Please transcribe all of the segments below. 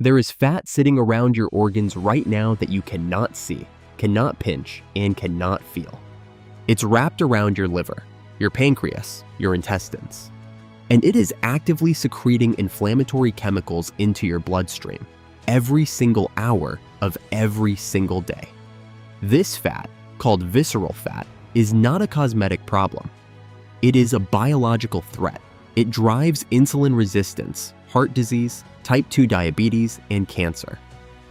There is fat sitting around your organs right now that you cannot see, cannot pinch, and cannot feel. It's wrapped around your liver, your pancreas, your intestines, and it is actively secreting inflammatory chemicals into your bloodstream every single hour of every single day. This fat, called visceral fat, is not a cosmetic problem. It is a biological threat. It drives insulin resistance, heart disease, type 2 diabetes, and cancer.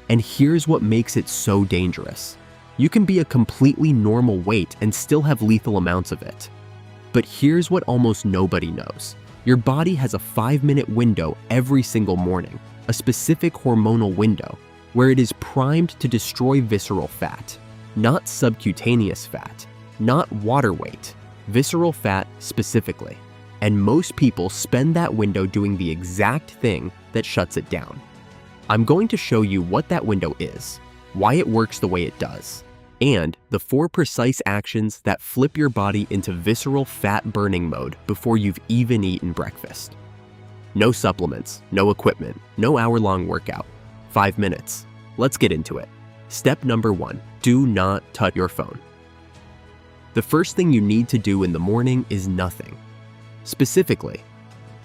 And here's what makes it so dangerous. You can be a completely normal weight and still have lethal amounts of it. But here's what almost nobody knows. Your body has a 5-minute window every single morning, a specific hormonal window, where it is primed to destroy visceral fat, not subcutaneous fat, not water weight, visceral fat specifically. And most people spend that window doing the exact thing that shuts it down. I'm going to show you what that window is, why it works the way it does, and the 4 precise actions that flip your body into visceral fat burning mode before you've even eaten breakfast. No supplements, no equipment, no hour-long workout. 5 minutes. Let's get into it. Step number 1, do not touch your phone. The first thing you need to do in the morning is nothing. Specifically,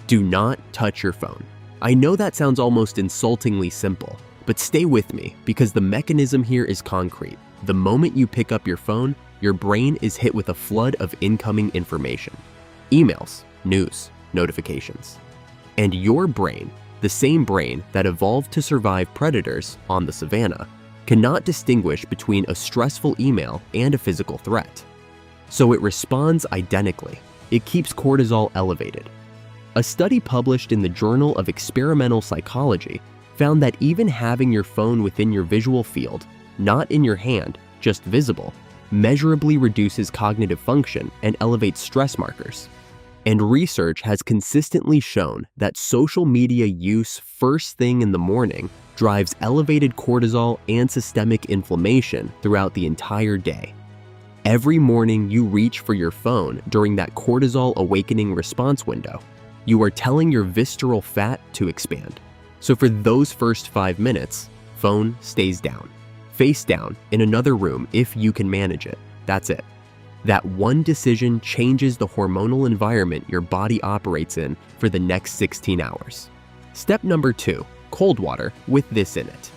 do not touch your phone. I know that sounds almost insultingly simple, but stay with me because the mechanism here is concrete. The moment you pick up your phone, your brain is hit with a flood of incoming information. Emails, news, notifications. And your brain, the same brain that evolved to survive predators on the savannah, cannot distinguish between a stressful email and a physical threat. So it responds identically. It keeps cortisol elevated. A study published in the Journal of Experimental Psychology found that even having your phone within your visual field, not in your hand, just visible, measurably reduces cognitive function and elevates stress markers. And research has consistently shown that social media use first thing in the morning drives elevated cortisol and systemic inflammation throughout the entire day. Every morning you reach for your phone during that cortisol awakening response window, you are telling your visceral fat to expand. So for those first 5 minutes, phone stays down. Face down in another room if you can manage it. That's it. That one decision changes the hormonal environment your body operates in for the next 16 hours. Step number 2, cold water with this in it.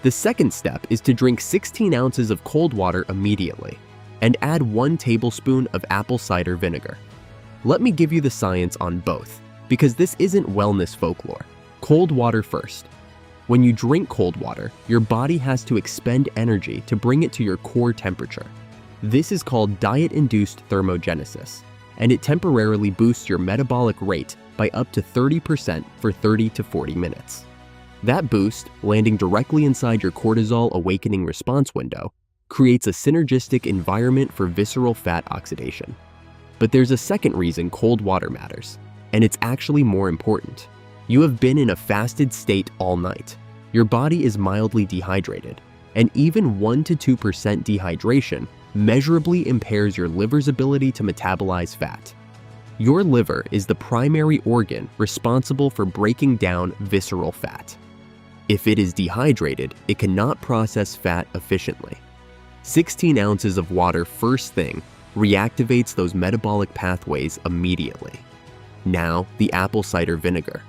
The second step is to drink 16 ounces of cold water immediately and add 1 tablespoon of apple cider vinegar. Let me give you the science on both, because this isn't wellness folklore. Cold water first. When you drink cold water, your body has to expend energy to bring it to your core temperature. This is called diet-induced thermogenesis, and it temporarily boosts your metabolic rate by up to 30% for 30 to 40 minutes. That boost, landing directly inside your cortisol awakening response window, creates a synergistic environment for visceral fat oxidation. But there's a second reason cold water matters, and it's actually more important. You have been in a fasted state all night. Your body is mildly dehydrated, and even 1 to 2% dehydration measurably impairs your liver's ability to metabolize fat. Your liver is the primary organ responsible for breaking down visceral fat. If it is dehydrated, it cannot process fat efficiently. 16 ounces of water first thing reactivates those metabolic pathways immediately. Now, the apple cider vinegar.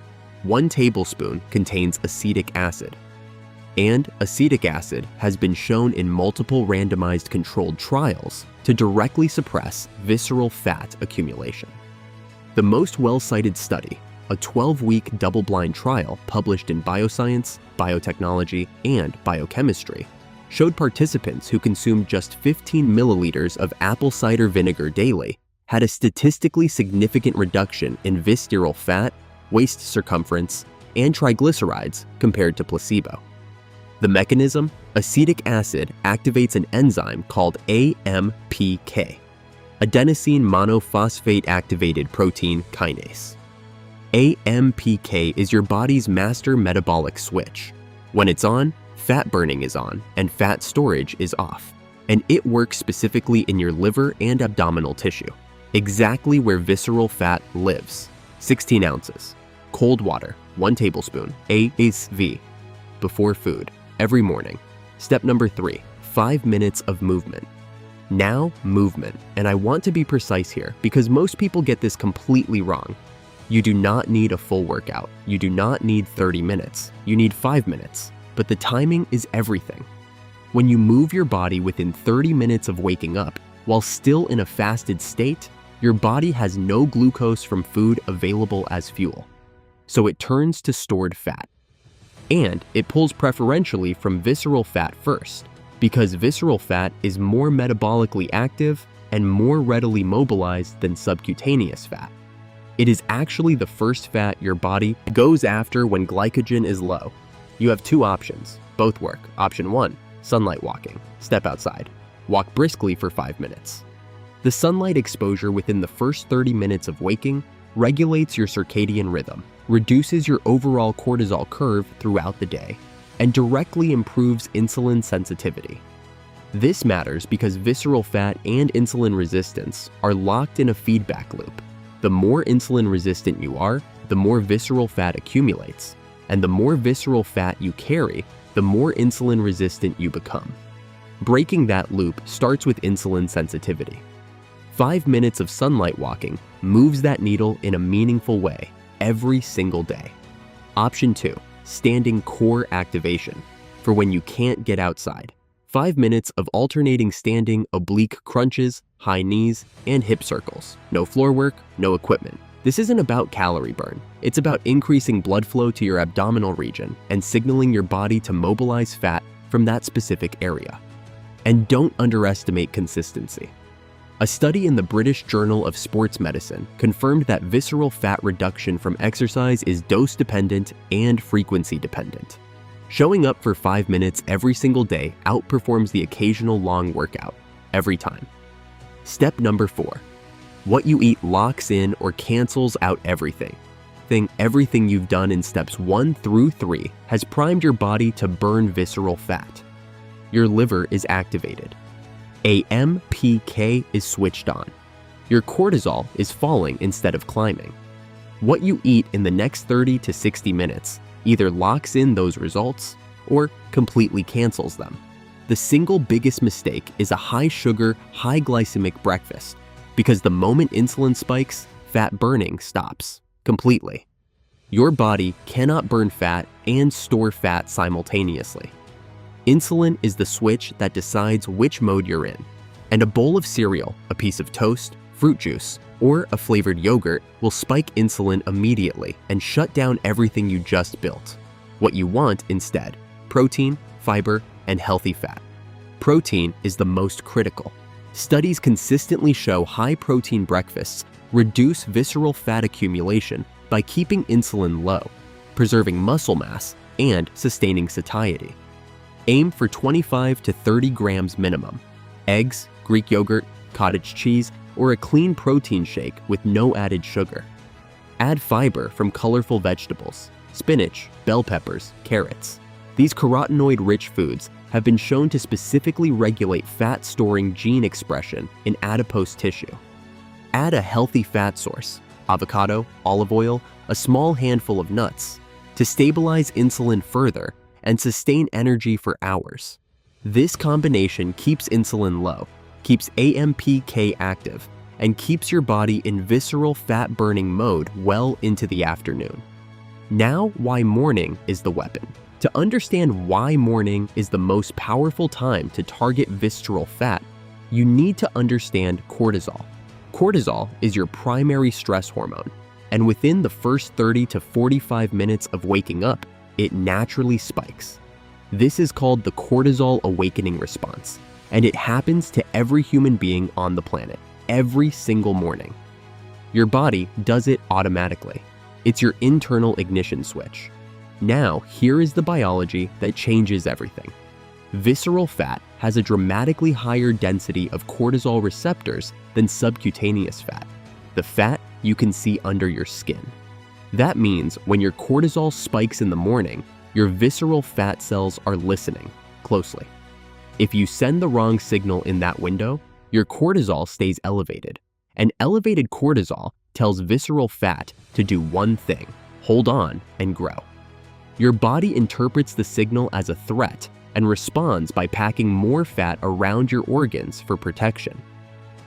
1 tablespoon contains acetic acid. And acetic acid has been shown in multiple randomized controlled trials to directly suppress visceral fat accumulation. The most well-cited study, a 12-week double-blind trial published in Bioscience, Biotechnology, and Biochemistry, showed participants who consumed just 15 milliliters of apple cider vinegar daily had a statistically significant reduction in visceral fat, waist circumference, and triglycerides compared to placebo. The mechanism? Acetic acid activates an enzyme called AMPK, adenosine monophosphate activated protein kinase. AMPK is your body's master metabolic switch. When it's on, fat burning is on and fat storage is off, and it works specifically in your liver and abdominal tissue, exactly where visceral fat lives. 16 ounces. Cold water, 1 tablespoon, ASV. before food, every morning. Step number 3, 5 minutes of movement. Now, movement, and I want to be precise here because most people get this completely wrong. You do not need a full workout. You do not need 30 minutes. You need 5 minutes, but the timing is everything. When you move your body within 30 minutes of waking up, while still in a fasted state, your body has no glucose from food available as fuel. So it turns to stored fat. And it pulls preferentially from visceral fat first, because visceral fat is more metabolically active and more readily mobilized than subcutaneous fat. It is actually the first fat your body goes after when glycogen is low. You have 2 options. Both work. Option 1, sunlight walking. Step outside. Walk briskly for 5 minutes. The sunlight exposure within the first 30 minutes of waking regulates your circadian rhythm, reduces your overall cortisol curve throughout the day, and directly improves insulin sensitivity. This matters because visceral fat and insulin resistance are locked in a feedback loop. The more insulin resistant you are, the more visceral fat accumulates, and the more visceral fat you carry, the more insulin resistant you become. Breaking that loop starts with insulin sensitivity. 5 minutes of sunlight walking moves that needle in a meaningful way every single day. Option 2, standing core activation, for when you can't get outside. 5 minutes of alternating standing oblique crunches, high knees, and hip circles. No floor work, no equipment. This isn't about calorie burn. It's about increasing blood flow to your abdominal region and signaling your body to mobilize fat from that specific area. And don't underestimate consistency. A study in the British Journal of Sports Medicine confirmed that visceral fat reduction from exercise is dose-dependent and frequency-dependent. Showing up for 5 minutes every single day outperforms the occasional long workout, every time. Step number 4. What you eat locks in or cancels out everything. Everything you've done in steps 1 through 3 has primed your body to burn visceral fat. Your liver is activated. AMPK is switched on. Your cortisol is falling instead of climbing. What you eat in the next 30 to 60 minutes either locks in those results or completely cancels them. The single biggest mistake is a high-sugar, high-glycemic breakfast, because the moment insulin spikes, fat burning stops completely. Your body cannot burn fat and store fat simultaneously. Insulin is the switch that decides which mode you're in, and a bowl of cereal, a piece of toast, fruit juice, or a flavored yogurt will spike insulin immediately and shut down everything you just built. What you want instead: protein, fiber, and healthy fat. Protein is the most critical. Studies consistently show high-protein breakfasts reduce visceral fat accumulation by keeping insulin low, preserving muscle mass, and sustaining satiety. Aim for 25 to 30 grams minimum. Eggs, Greek yogurt, cottage cheese, or a clean protein shake with no added sugar. Add fiber from colorful vegetables, spinach, bell peppers, carrots. These carotenoid-rich foods have been shown to specifically regulate fat-storing gene expression in adipose tissue. Add a healthy fat source, avocado, olive oil, a small handful of nuts, to stabilize insulin further and sustain energy for hours. This combination keeps insulin low, keeps AMPK active, and keeps your body in visceral fat-burning mode well into the afternoon. Now, why morning is the weapon. To understand why morning is the most powerful time to target visceral fat, you need to understand cortisol. Cortisol is your primary stress hormone, and within the first 30 to 45 minutes of waking up, it naturally spikes. This is called the cortisol awakening response, and it happens to every human being on the planet, every single morning. Your body does it automatically. It's your internal ignition switch. Now, here is the biology that changes everything. Visceral fat has a dramatically higher density of cortisol receptors than subcutaneous fat, the fat you can see under your skin. That means when your cortisol spikes in the morning, your visceral fat cells are listening closely. If you send the wrong signal in that window, your cortisol stays elevated. And elevated cortisol tells visceral fat to do one thing: hold on and grow. Your body interprets the signal as a threat and responds by packing more fat around your organs for protection.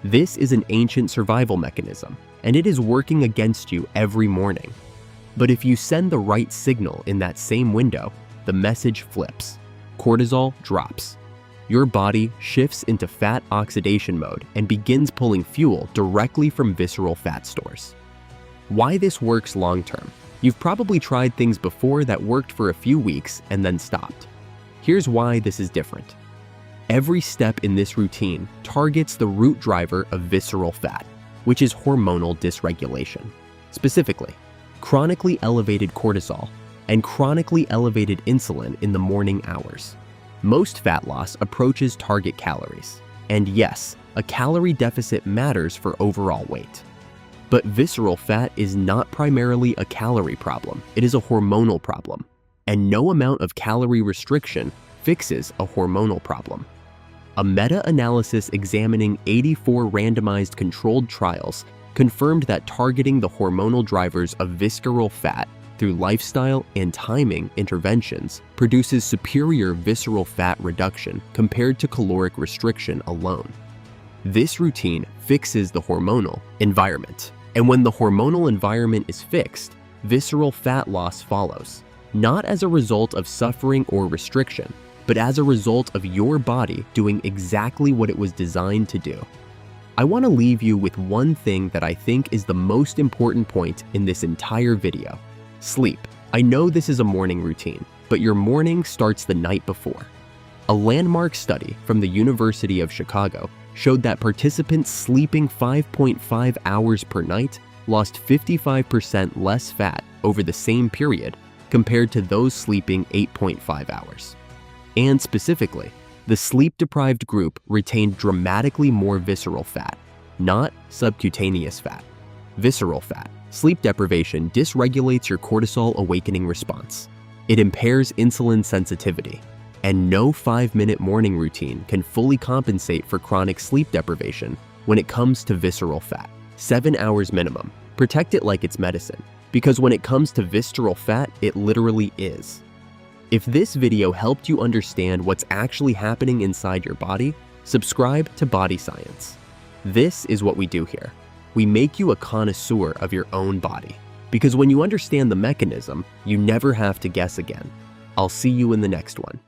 This is an ancient survival mechanism, and it is working against you every morning. But if you send the right signal in that same window, the message flips. Cortisol drops. Your body shifts into fat oxidation mode and begins pulling fuel directly from visceral fat stores. Why this works long term? You've probably tried things before that worked for a few weeks and then stopped. Here's why this is different. Every step in this routine targets the root driver of visceral fat, which is hormonal dysregulation. Specifically, chronically elevated cortisol and chronically elevated insulin in the morning hours. Most fat loss approaches target calories. And yes, a calorie deficit matters for overall weight. But visceral fat is not primarily a calorie problem, it is a hormonal problem. And no amount of calorie restriction fixes a hormonal problem. A meta-analysis examining 84 randomized controlled trials confirmed that targeting the hormonal drivers of visceral fat through lifestyle and timing interventions produces superior visceral fat reduction compared to caloric restriction alone. This routine fixes the hormonal environment. And when the hormonal environment is fixed, visceral fat loss follows, not as a result of suffering or restriction, but as a result of your body doing exactly what it was designed to do. I want to leave you with one thing that I think is the most important point in this entire video. Sleep. I know this is a morning routine, but your morning starts the night before. A landmark study from the University of Chicago showed that participants sleeping 5.5 hours per night lost 55% less fat over the same period compared to those sleeping 8.5 hours. And specifically, the sleep-deprived group retained dramatically more visceral fat, not subcutaneous fat. Visceral fat. Sleep deprivation dysregulates your cortisol awakening response. It impairs insulin sensitivity. And no 5-minute morning routine can fully compensate for chronic sleep deprivation when it comes to visceral fat. 7 hours minimum. Protect it like it's medicine, because when it comes to visceral fat, it literally is. If this video helped you understand what's actually happening inside your body, subscribe to Body Science. This is what we do here. We make you a connoisseur of your own body, because when you understand the mechanism, you never have to guess again. I'll see you in the next one.